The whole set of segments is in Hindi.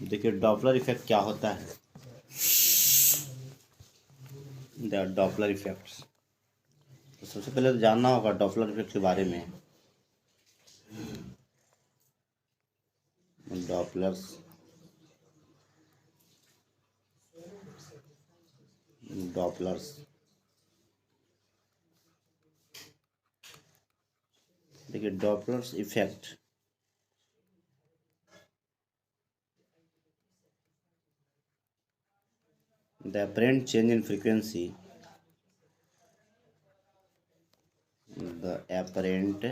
देखिए डॉपलर इफेक्ट क्या होता है। द डॉपलर इफेक्ट्स, तो सबसे पहले तो जानना होगा डॉपलर इफेक्ट के बारे में। डॉपलर्स डॉपलर्स देखिए Doppler's effect the apparent change in frequency, the apparent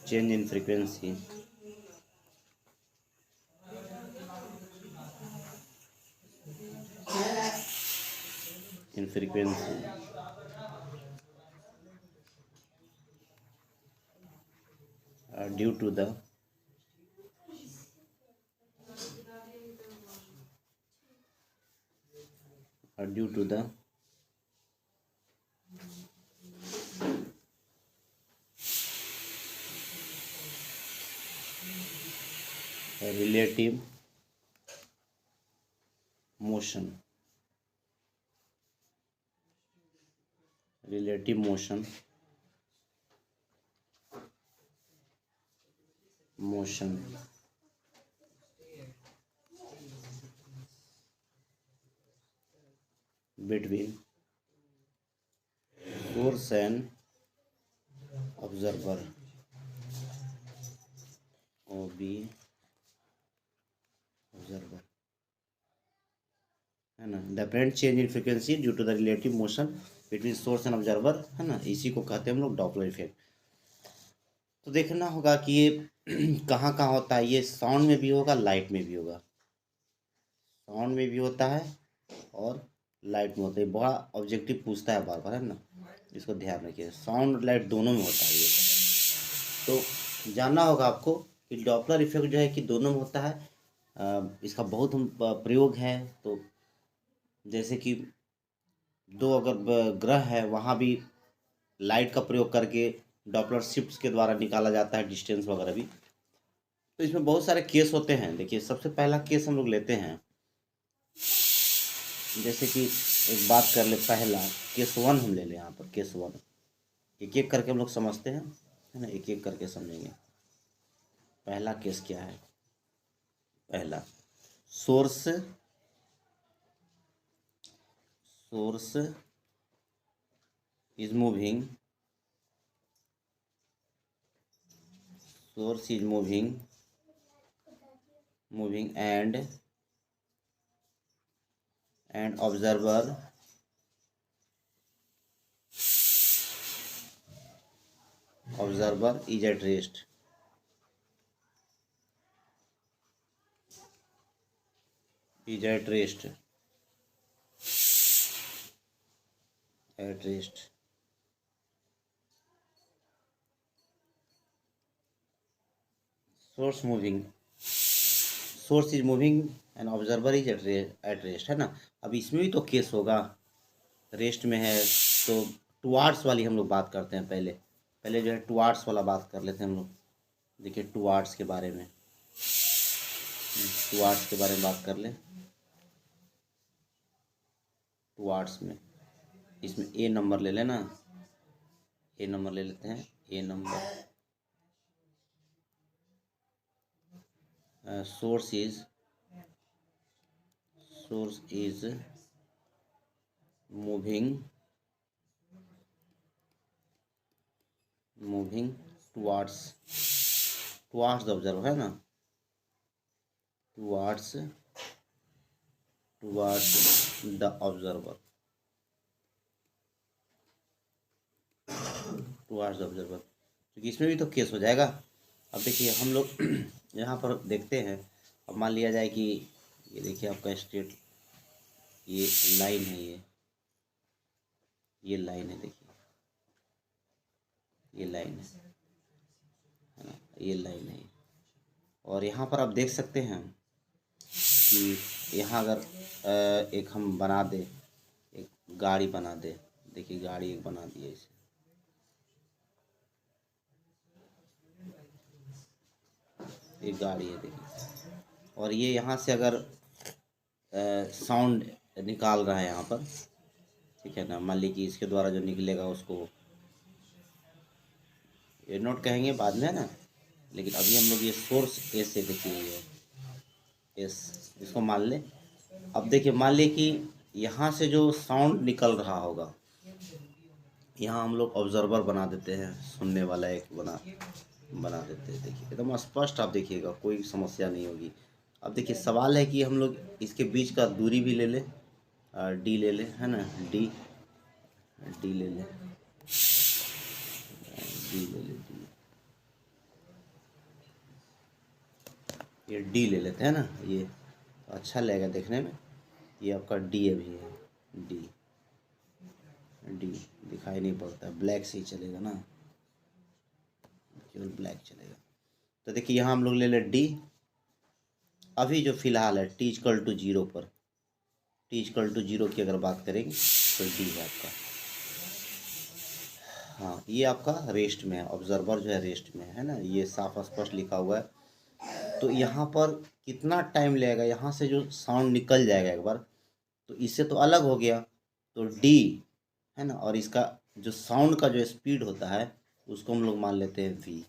change in frequency due to the relative motion between source and observer, observer है ना। The apparent change in frequency due to the relative motion between source and observer है ना, इसी को कहते हैं हम लोग डॉपलर इफेक्ट। तो देखना होगा कि ये कहाँ कहाँ होता है। ये साउंड में भी होगा, लाइट में भी होगा। साउंड में भी होता है और लाइट में होता है। बड़ा ऑब्जेक्टिव पूछता है बार बार, है ना, इसको ध्यान रखिए। साउंड और लाइट दोनों में होता है ये। तो जानना होगा आपको कि डॉपलर इफेक्ट जो है कि दोनों में होता है। इसका बहुत हम प्रयोग है। तो जैसे कि दो अगर ग्रह है, वहाँ भी लाइट का प्रयोग करके डॉपलर शिफ्ट्स के द्वारा निकाला जाता है डिस्टेंस वगैरह भी। तो इसमें बहुत सारे केस होते हैं। देखिए सबसे पहला केस हम लोग लेते हैं, जैसे कि एक बात कर ले, पहला केस वन हम ले लें। यहाँ पर केस वन एक एक करके हम लोग समझते हैं, है ना, एक एक करके समझेंगे। पहला केस क्या है? पहला, source is moving and observer is at rest. Source is moving and observer is at rest, है ना। अब इसमें भी तो केस होगा, रेस्ट में है। तो टुवार्ड्स वाली हम लोग बात करते हैं। पहले जो है टुवार्ड्स वाला बात कर लेते हैं हम लोग। देखिए टुवार्ड्स के बारे में बात कर ले। टुवार्ड्स में इसमें ए नंबर ले लेना, ए नंबर ले लेते हैं। A number source is moving towards the observer, है ना, टुवार्ड्स द ऑब्जर्वर, क्योंकि इसमें भी तो केस हो जाएगा। अब देखिए हम लोग यहाँ पर देखते हैं। अब मान लिया जाए कि ये देखिए आपका स्ट्रेट, ये लाइन है, ये लाइन है। देखिए ये लाइन है ना, ये लाइन है। और यहाँ पर आप देख सकते हैं कि यहाँ अगर एक हम बना दे, एक गाड़ी बना दे। देखिए गाड़ी एक बना दिए इसे, एक गाड़ी है देखिए, और ये यहाँ से अगर साउंड निकाल रहा है यहाँ पर, ठीक है ना, मान लीजिए कि इसके द्वारा जो निकलेगा उसको ए नोट कहेंगे बाद में ना, लेकिन अभी हम लोग ये सोर्स ए से देखिए ये एस, इसको मान लें। अब देखिए मान लें कि यहाँ से जो साउंड निकल रहा होगा, यहाँ हम लोग ऑब्जर्वर बना देते हैं, सुनने वाला एक बना देते हैं। देखिए एकदम स्पष्ट आप देखिएगा, कोई समस्या नहीं होगी। अब देखिए सवाल है कि हम लोग इसके बीच का दूरी भी ले लें, डी ले लें, है ना, डी ले लें, डी ले लें, ये डी ले लेते हैं ना, ये अच्छा लगेगा देखने में। ये आपका डी अभी है, डी दिखाई नहीं पड़ता, ब्लैक से ही चलेगा ना, केवल ब्लैक चलेगा। तो देखिए यहाँ हम लोग ले लें डी। अभी जो फिलहाल है टी इक्वल टू 0 पर, टी इक्वल टू 0 की अगर बात करेंगे तो डी है आपका। हाँ ये आपका रेस्ट में है, ऑब्जर्वर जो है रेस्ट में है ना, ये साफ स्पष्ट लिखा हुआ है। तो यहाँ पर कितना टाइम लगेगा, यहाँ से जो साउंड निकल जाएगा एक बार, तो इससे तो अलग हो गया, तो डी है ना, और इसका जो साउंड का जो स्पीड होता है उसको हम लोग मान लेते हैं वी।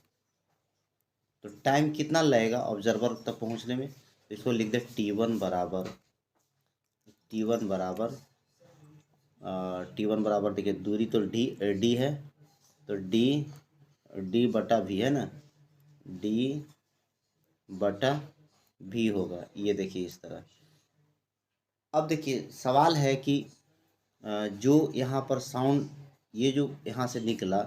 तो टाइम कितना लगेगा ऑब्जर्वर तक पहुँचने में, तो इसको लिख दे T1 बराबर देखिए दूरी तो डी है, तो डी बटा वी है ना, डी बटा वी होगा, ये देखिए इस तरह। अब देखिए सवाल है कि जो यहाँ पर साउंड ये जो यहाँ से निकला,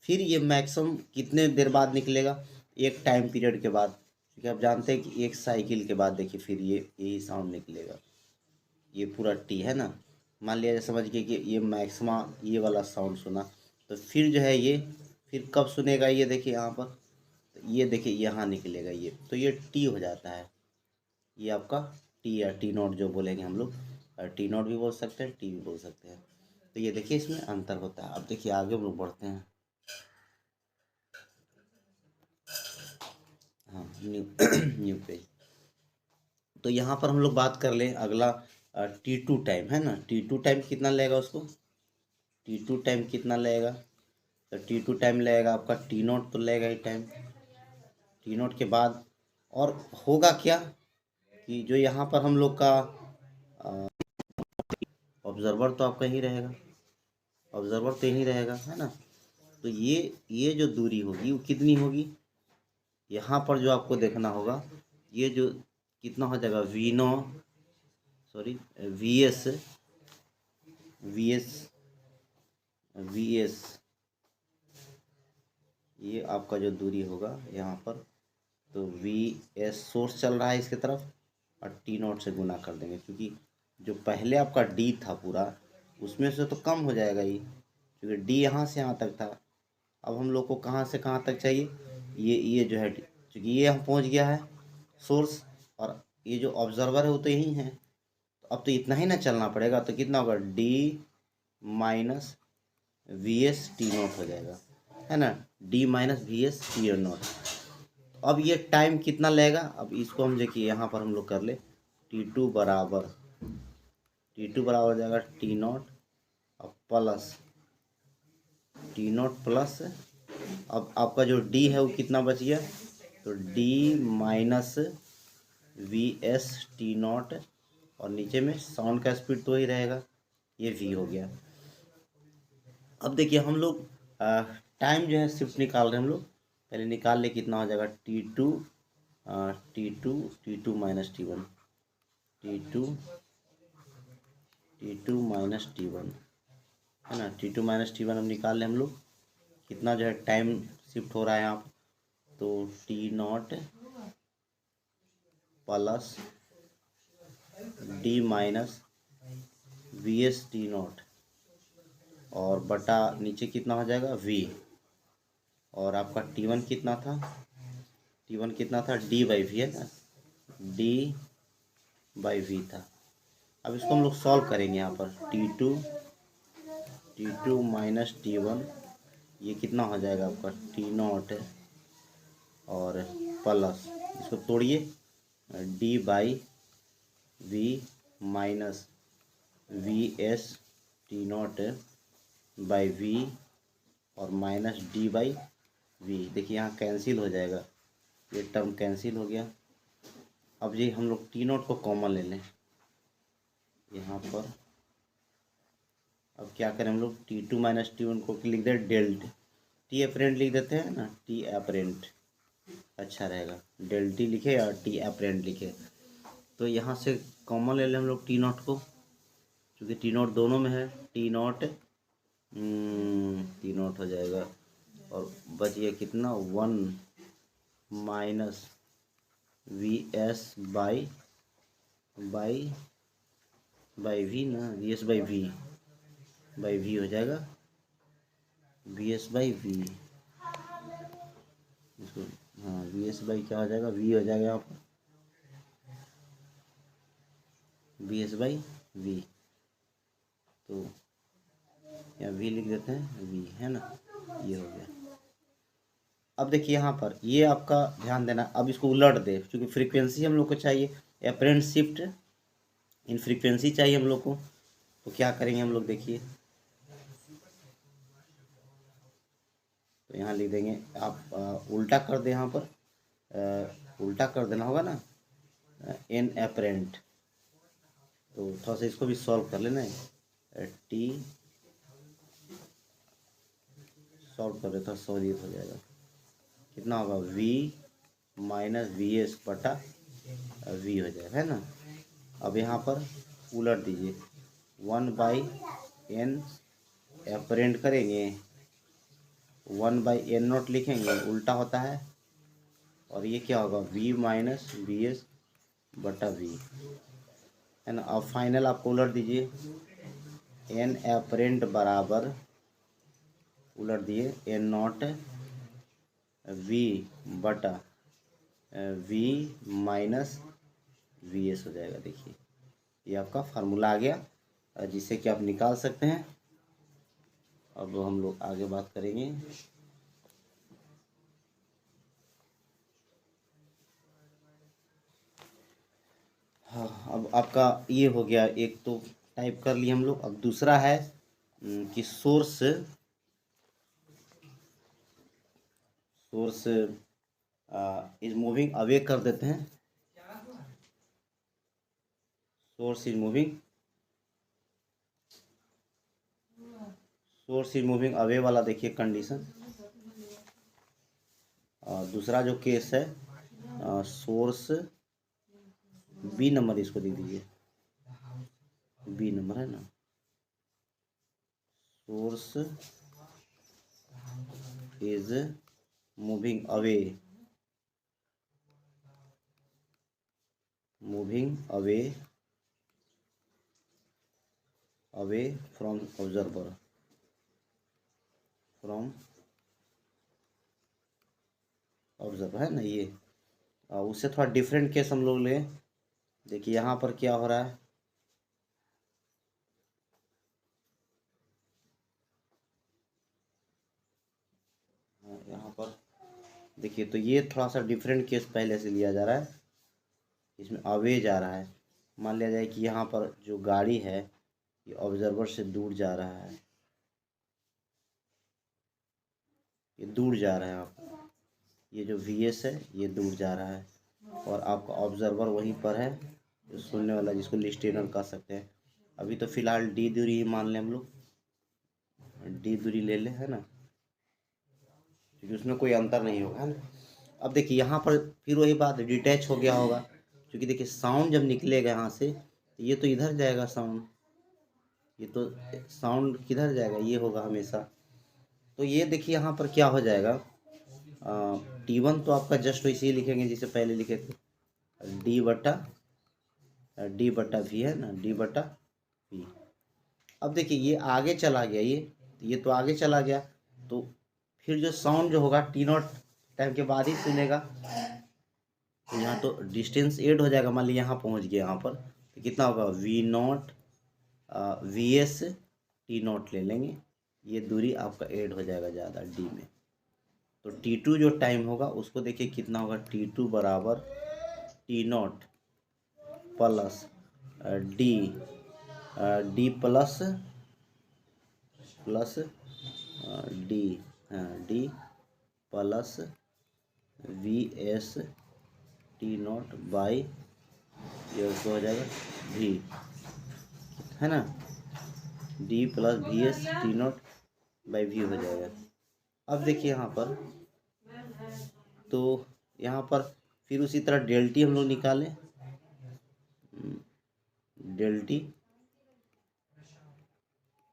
फिर ये मैक्सिमम कितने देर बाद निकलेगा, एक टाइम पीरियड के बाद, क्योंकि आप जानते हैं कि एक साइकिल के बाद देखिए फिर ये यही साउंड निकलेगा, ये पूरा टी है ना। मान लिया समझ के कि ये मैक्सिमा ये वाला साउंड सुना, तो फिर जो है ये फिर कब सुनेगा, ये देखिए यहाँ पर, तो ये देखिए यहाँ निकलेगा ये, तो ये टी हो जाता है, ये आपका टी या टी नोट जो बोलेंगे हम लोग, टी नोट भी बोल सकते हैं, टी भी बोल सकते हैं। तो ये देखिए इसमें अंतर होता है। अब देखिए आगे हम लोग बढ़ते हैं। हाँ न्यू न्यू पेज। तो यहाँ पर हम लोग बात कर लें अगला T2 टाइम है ना, T2 टाइम कितना लगेगा उसको, T2 टाइम कितना लगेगा, तो T2 टाइम लगेगा आपका टी नोट तो लगेगा ही टाइम, टी नोट के बाद और होगा क्या कि जो यहाँ पर हम लोग का ऑब्जर्वर तो आपका ही रहेगा, ऑब्जर्वर तो यही रहेगा है ना। तो ये जो दूरी होगी वो कितनी होगी, यहाँ पर जो आपको देखना होगा, ये जो कितना हो जाएगा वी एस, ये आपका जो दूरी होगा यहाँ पर, तो वी एस सोर्स चल रहा है इसके तरफ और टी नोट से गुना कर देंगे, क्योंकि जो पहले आपका डी था पूरा उसमें से तो कम हो जाएगा ही, क्योंकि डी यहाँ से यहाँ तक था। अब हम लोग को कहाँ से कहाँ तक चाहिए, ये जो है क्योंकि ये हम पहुँच गया है सोर्स, और ये जो ऑब्जर्वर है वो तो यही है, तो अब तो इतना ही ना चलना पड़ेगा, तो कितना होगा D minus V S T note हो जाएगा है ना, D minus V S T note. अब ये टाइम कितना लगेगा, अब इसको हम देखिए यहाँ पर हम लोग कर ले T2 बराबर हो जाएगा टी नोट और प्लस टी नोट प्लस, अब आपका जो डी है वो कितना बच गया, तो D minus V S T note, और नीचे में साउंड का स्पीड तो ही रहेगा, ये वी हो गया। अब देखिए हम लोग टाइम जो है शिफ्ट निकाल रहे हैं हम लोग, पहले निकाल ले कितना हो जाएगा T2 minus T1, T2 minus T1 है ना, T2 माइनस T1 हम निकाल लें हम लोग, कितना जो है टाइम शिफ्ट हो रहा है यहाँ पर, तो T not plus D minus V S T not और बटा नीचे कितना हो जाएगा वी, और आपका T1 कितना था डी बाई वी है ना, डी बाई वी था। अब इसको हम लोग सॉल्व करेंगे यहाँ पर T2 माइनस T1, ये कितना हो जाएगा आपका टी नॉट और प्लस इसको तोड़िए, D by V minus V S T nought by V और माइनस डी बाई वी। देखिए यहाँ कैंसिल हो जाएगा, ये टर्म कैंसिल हो गया। अब ये हम लोग टी नॉट को कॉमन ले लें यहाँ पर। अब क्या करें हम लोग, T two minus T one को लिख दें डेल टी अपरेंट लिख देते हैं ना, टी अपरेंट अच्छा रहेगा, डेल टी लिखे और टी अपरेंट लिखे। तो यहाँ से कॉमन ले लें हम लोग टी नॉट को, क्योंकि टी नॉट दोनों में है, टी नॉट हो जाएगा और बच गया कितना, 1 minus V S by V ना, वी एस बाई वी हो जाएगा, वी एस बाई वी, इसको हाँ वी एस बाई क्या हो जाएगा, वी हो जाएगा यहाँ पर वी एस बाई वी। तो यहाँ वी लिख देते हैं, वी है ना, ये हो गया। अब देखिए यहाँ पर ये आपका ध्यान देना, अब इसको उलट दे, क्योंकि फ्रीक्वेंसी हम लोग को चाहिए, अपरेंट शिफ्ट इन फ्रीक्वेंसी चाहिए हम लोग को। तो क्या करेंगे हम लोग, देखिए तो यहाँ लिख देंगे, आप उल्टा कर दे, यहाँ पर उल्टा कर देना होगा ना, एन अपरेंट। तो थोड़ा सा इसको भी सॉल्व कर लेना है, टी सॉल्व कर देता, सॉल्व हो जाएगा, कितना होगा, v माइनस वी एस बटा वी हो जाएगा, है ना। अब यहाँ पर उलट दीजिए, 1/n अपरेंट करेंगे, 1/n नॉट लिखेंगे, उल्टा होता है, और ये क्या होगा, v माइनस वी एस बटा वी, है ना। अब फाइनल आपको उलट दीजिए, n अपरेंट बराबर उलट दिए n नॉट v बटा v माइनस वी एस हो जाएगा। देखिए ये आपका फार्मूला आ गया, जिससे कि आप निकाल सकते हैं। अब हम लोग आगे बात करेंगे। हाँ, अब आपका ये हो गया, एक तो टाइप कर लिए हम लोग। अब दूसरा है कि सोर्स इज मूविंग अवे कर देते हैं, सोर्स इज मूविंग अवे वाला देखिए कंडीशन। दूसरा जो केस है, सोर्स बी नंबर, इसको दे दीजिए, बी नंबर है ना, source is moving away from observer, है ना। ये उससे थोड़ा डिफरेंट केस हम लोग ले। देखिए यहाँ पर क्या हो रहा है, यहाँ पर देखिए, तो ये थोड़ा सा डिफरेंट केस पहले से लिया जा रहा है, इसमें अवे जा रहा है। मान लिया जाए कि यहाँ पर जो गाड़ी है ये ऑब्जर्वर से दूर जा रहा है, ये दूर जा रहा है, आपका ये जो वी एस है ये दूर जा रहा है, और आपका ऑब्जर्वर वहीं पर है, जो सुनने वाला, जिसको लिस्टेनर कह सकते हैं। अभी तो फिलहाल डी दूरी ही मान लें हम लोग, डी दूरी ले लें, है ना, क्योंकि उसमें कोई अंतर नहीं होगा, है ना। अब देखिए यहाँ पर फिर वही बात, डिटैच हो गया होगा, क्योंकि देखिए साउंड जब निकलेगा यहाँ से, तो ये तो इधर जाएगा साउंड, ये तो साउंड किधर जाएगा, ये होगा हमेशा। तो ये देखिए यहाँ पर क्या हो जाएगा, T1 तो आपका जस्ट वैसे ही लिखेंगे जैसे पहले लिखे थे, डी बटा वी, है ना, डी बटा वी। अब देखिए ये आगे चला गया, ये तो आगे चला गया, तो फिर जो साउंड जो होगा T0 टाइम के बाद ही सुनेगा। तो यहाँ तो डिस्टेंस ऐड हो जाएगा, मान लीजिए यहाँ पहुँच गया, यहाँ पर तो कितना होगा, V0 VS T0 ले लेंगे, ये दूरी आपका ऐड हो जाएगा ज़्यादा डी में, तो T2 जो टाइम होगा उसको देखिए कितना होगा, T2 बराबर T0 plus D D plus plus D D plus V S T0 by ये उसको हो जाएगा V, है ना, D plus V S T0 by V हो जाएगा। अब देखिए यहाँ पर, तो यहाँ पर फिर उसी तरह डेल टी हम लोग निकालें, del T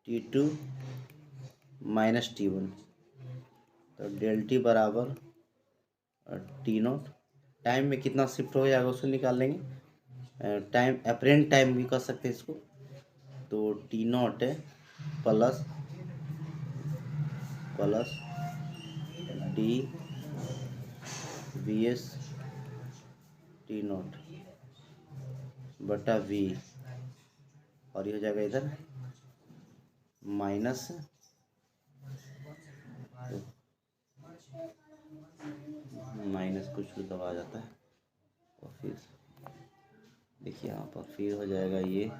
T2 minus T1, तो डेल टी बराबर T0 टाइम में कितना शिफ्ट हो जाएगा उसको निकाल लेंगे। टाइम अप्रेंट टाइम भी कर सकते हैं इसको, तो T0 plus plus D V S T0 बटा V, और ये हो जाएगा इधर माइनस कुछ दबा जाता है, और फिर देखिए यहाँ पर फिर हो जाएगा ये,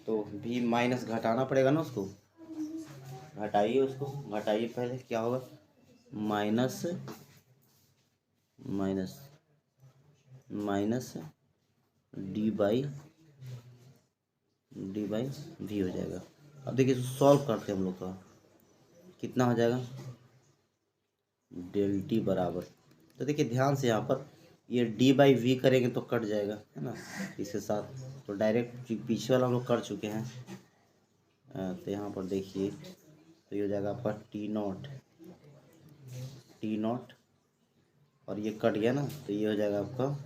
तो भी माइनस घटाना पड़ेगा ना, उसको घटाइए, उसको घटाइए पहले, क्या होगा, minus minus minus D by V हो जाएगा। अब देखिए सॉल्व करते हैं हम लोग का, कितना हो जाएगा, डेल टी बराबर, तो देखिए ध्यान से यहाँ पर ये डी बाई वी करेंगे तो कट जाएगा, है ना, इसके साथ, तो डायरेक्ट पीछे वाला हम लोग कर चुके हैं। तो यहाँ पर देखिए, तो ये हो जाएगा आपका T0 और ये कट गया ना, तो ये हो जाएगा आपका,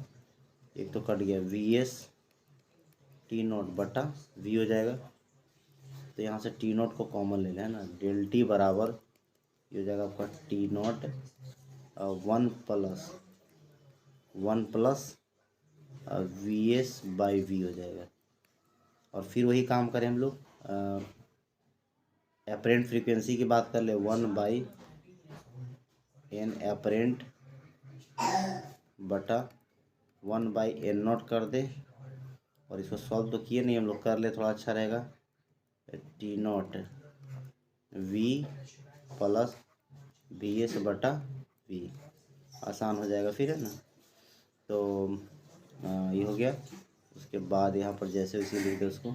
एक तो कट गया वी एस T0 बटा वी हो जाएगा, तो यहाँ से T0 को कॉमन ले लें, है ना, डेल टी बराबर ये हो जाएगा आपका T0 one plus V S by V हो जाएगा। और फिर वही काम करें हम लोग, एपरेंट फ्रीक्वेंसी की बात कर ले, 1/n एपरेंट बटा 1/n0 कर दे, और इसको सॉल्व तो किए नहीं हम लोग, कर ले थोड़ा अच्छा रहेगा, T0 V plus V S बटा वी, आसान हो जाएगा फिर, है ना, तो ये हो गया। उसके बाद यहाँ पर जैसे वैसे लिख दे उसको,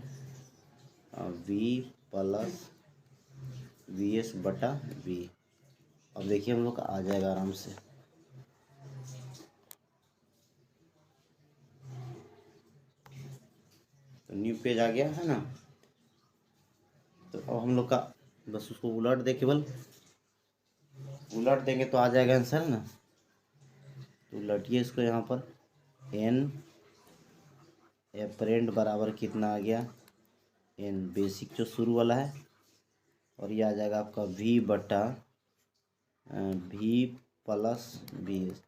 V प्लस वी एस बटा वी, अब देखिए हम लोग का आ जाएगा आराम से, तो न्यू पेज आ गया, है ना। तो अब हम लोग का बस उसको उलट दे, केवल उलट देंगे तो आ जाएगा आंसर ना, तो उलटिए इसको, यहाँ पर n एपरेंट बराबर कितना आ गया, n बेसिक जो शुरू वाला है, और ये आ जाएगा आपका v बटा v प्लस वी एस।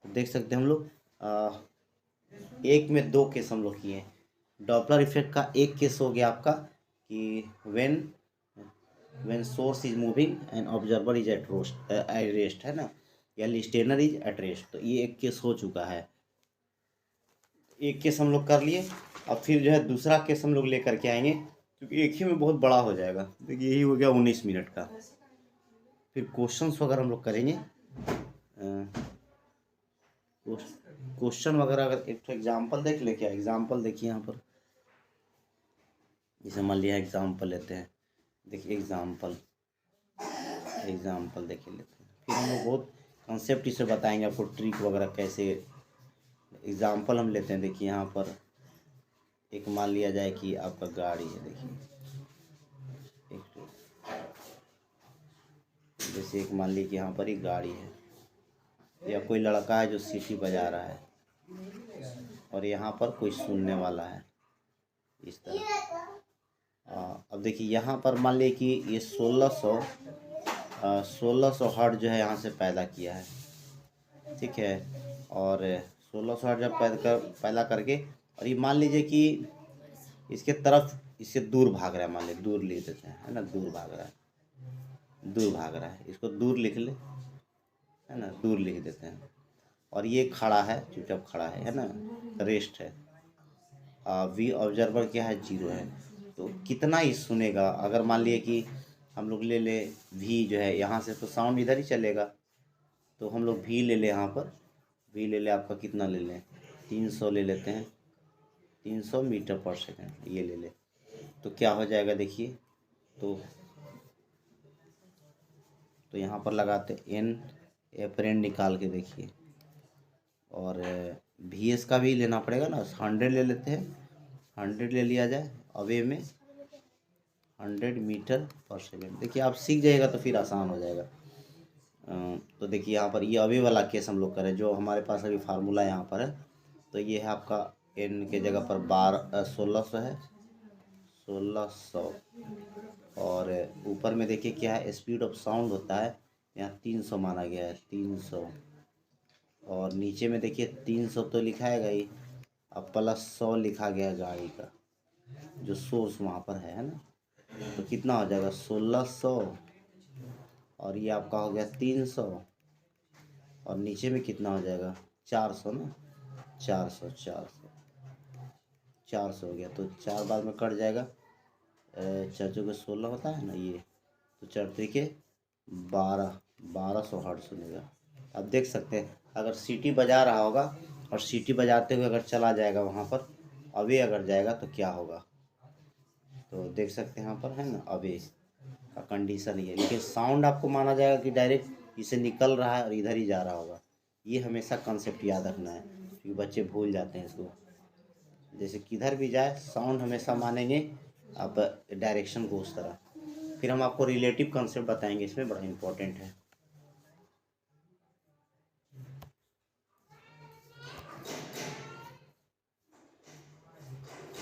देख सकते हैं हम लोग, एक में दो केस हम लोग किए, डॉपलर इफेक्ट का एक केस हो गया आपका कि when source is moving and observer is at rest, है ना, या लिस्टेनर इज एट रेस्ट, तो ये एक केस हो चुका है, एक केस हम लोग कर लिए। अब फिर जो है दूसरा केस हम लोग लेकर के आएंगे, क्योंकि एक ही में बहुत बड़ा हो जाएगा। देखिए यही हो गया 19 मिनट का। फिर क्वेश्चंस वगैरह हम लोग करेंगे, क्वेश्चन वगैरह। अगर एक तो एग्जाम्पल देख ले, क्या एग्जाम्पल देखिए यहाँ पर, जैसे मान लिया एग्जाम्पल लेते हैं, देखिए एग्जाम्पल देखिए लेते हैं, फिर हम लोग बहुत कॉन्सेप्ट इसे बताएंगे आपको, ट्रिक वगैरह कैसे। एग्जाम्पल हम लेते हैं, देखिए यहाँ पर एक मान लिया जाए कि आपका गाड़ी है, देखिए जैसे एक मान ली कि यहाँ पर एक गाड़ी है, या कोई लड़का है जो सीटी बजा रहा है, और यहाँ पर कोई सुनने वाला है, इस तरह। अब देखिए यहाँ पर मान लीजिए कि ये 1600 हर्ट्ज जो है यहाँ से पैदा किया है, ठीक है, और 1600 हर्ट्ज जब पैदा करके, और ये मान लीजिए कि इसके तरफ इससे दूर भाग रहा है, मान लीजिए दूर ले देते हैं, है ना, दूर भाग रहा है, दूर भाग रहा है, इसको दूर लिख ले, है ना, दूर लिख देते हैं। और ये खड़ा है, चुपचाप खड़ा है ना, रेस्ट है। वी ऑब्जर्वर क्या है, 0 है। तो कितना ही सुनेगा, अगर मान लिए कि हम लोग ले ले वी जो है, यहाँ से तो साउंड इधर ही चलेगा, तो हम लोग वी ले ले, यहाँ पर वी ले ले, आपका कितना ले लें, 300 ले लेते हैं, 300 मीटर पर सेकंड ये ले ले। तो क्या हो जाएगा देखिए, तो यहाँ पर लगाते एन एपरेंट निकाल के देखिए, और वी एस का भी लेना पड़ेगा ना, 100 ले लेते हैं, 100 ले लिया जाए, अवे में 100 मीटर पर सेकेंड। देखिए आप सीख जाइएगा तो फिर आसान हो जाएगा। तो देखिए यहाँ पर ये अवे वाला केस हम लोग करें, जो हमारे पास अभी फार्मूला यहाँ पर है। तो ये है आपका एन के जगह पर 1600 है, 1600। और ऊपर में देखिए क्या है, स्पीड ऑफ साउंड होता है, यहाँ 300 माना गया है, 300। और नीचे में देखिए 300 तो लिखाएगा ही, अब प्लस 100 लिखा गया है गाड़ी का, जो सोर्स वहाँ पर है ना। तो कितना हो जाएगा, 1600, और ये आपका हो गया 300, और नीचे में कितना हो जाएगा, 400 ना, 400 हो गया। तो 4 बाद में कट जाएगा, 4 चौके 16 होता है ना ये, तो 4 तरीके 1200 हर्ट्ज सुनेगा। अब देख सकते हैं, अगर सीटी बजा रहा होगा और सीटी बजाते हुए अगर चला जाएगा वहाँ पर, अवे अगर जाएगा तो क्या होगा, तो देख सकते हैं यहाँ पर है ना, अवे का कंडीशन ही है। लेकिन साउंड आपको माना जाएगा कि डायरेक्ट इसे निकल रहा है और इधर ही जा रहा होगा। ये हमेशा कंसेप्ट याद रखना है, क्योंकि बच्चे भूल जाते हैं इसको। जैसे किधर भी जाए साउंड हमेशा मानेंगे आप डायरेक्शन को उस तरह। फिर हम आपको रिलेटिव कंसेप्ट बताएंगे, इसमें बड़ा इंपॉर्टेंट है।